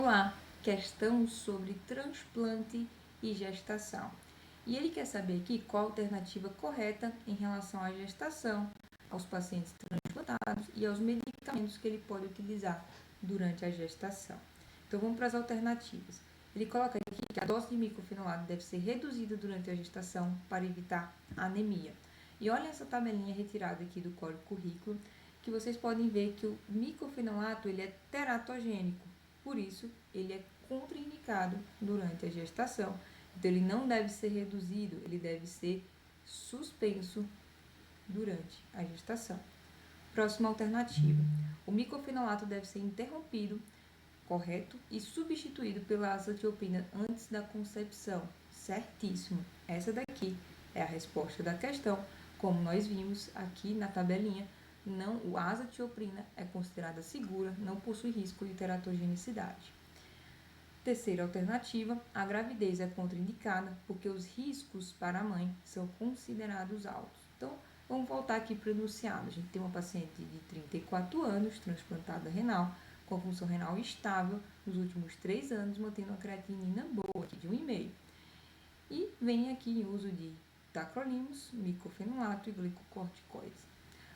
Olá, questão sobre transplante e gestação. E ele quer saber aqui qual a alternativa correta em relação à gestação, aos pacientes transplantados e aos medicamentos que ele pode utilizar durante a gestação. Então vamos para as alternativas. Ele coloca aqui que a dose de micofenolato deve ser reduzida durante a gestação para evitar anemia. E olha essa tabelinha retirada aqui do Código Currículo, que vocês podem ver que o micofenolato ele é teratogênico. Por isso, ele é contraindicado durante a gestação. Então, ele não deve ser reduzido, ele deve ser suspenso durante a gestação. Próxima alternativa. O micofenolato deve ser interrompido, correto, e substituído pela azathioprina antes da concepção. Certíssimo. Essa daqui é a resposta da questão. Como nós vimos aqui na tabelinha, a azathioprina é considerada segura, não possui risco de teratogenicidade. Terceira alternativa, a gravidez é contraindicada porque os riscos para a mãe são considerados altos. Então, vamos voltar aqui para o enunciado. A gente tem uma paciente de 34 anos, transplantada renal, com função renal estável nos últimos 3 anos, mantendo uma creatinina boa, aqui de 1,5. E vem aqui em uso de tacrolimus, micofenolato e glicocorticoides.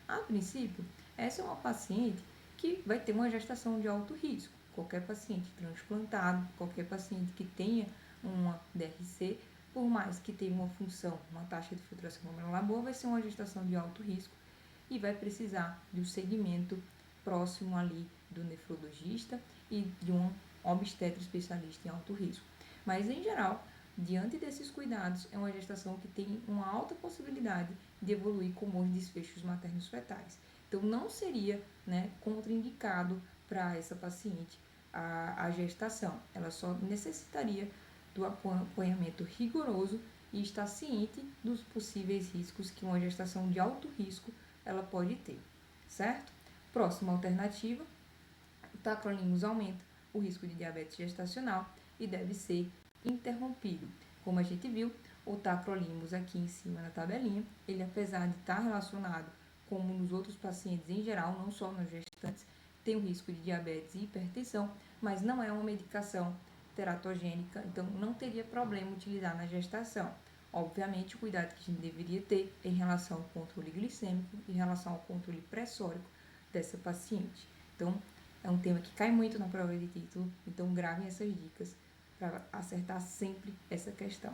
A princípio, essa é uma paciente que vai ter uma gestação de alto risco. Qualquer paciente transplantado, qualquer paciente que tenha uma DRC, por mais que tenha uma função, uma taxa de filtração glomerular boa, vai ser uma gestação de alto risco e vai precisar de um segmento próximo ali do nefrologista e de um obstetra especialista em alto risco. Mas, em geral, diante desses cuidados, é uma gestação que tem uma alta possibilidade de evoluir com bons desfechos maternos fetais. Então, não seria contraindicado para essa paciente a gestação. Ela só necessitaria do acompanhamento rigoroso e estar ciente dos possíveis riscos que uma gestação de alto risco ela pode ter, certo? Próxima alternativa, o tacrolimus aumenta o risco de diabetes gestacional e deve ser interrompido. Como a gente viu, o tacrolimus aqui em cima na tabelinha, ele apesar de estar relacionado como nos outros pacientes em geral, não só nos gestantes, tem o risco de diabetes e hipertensão, mas não é uma medicação teratogênica, então não teria problema utilizar na gestação. Obviamente, o cuidado que a gente deveria ter em relação ao controle glicêmico, em relação ao controle pressórico dessa paciente. Então, é um tema que cai muito na prova de título, então gravem essas dicas para acertar sempre essa questão.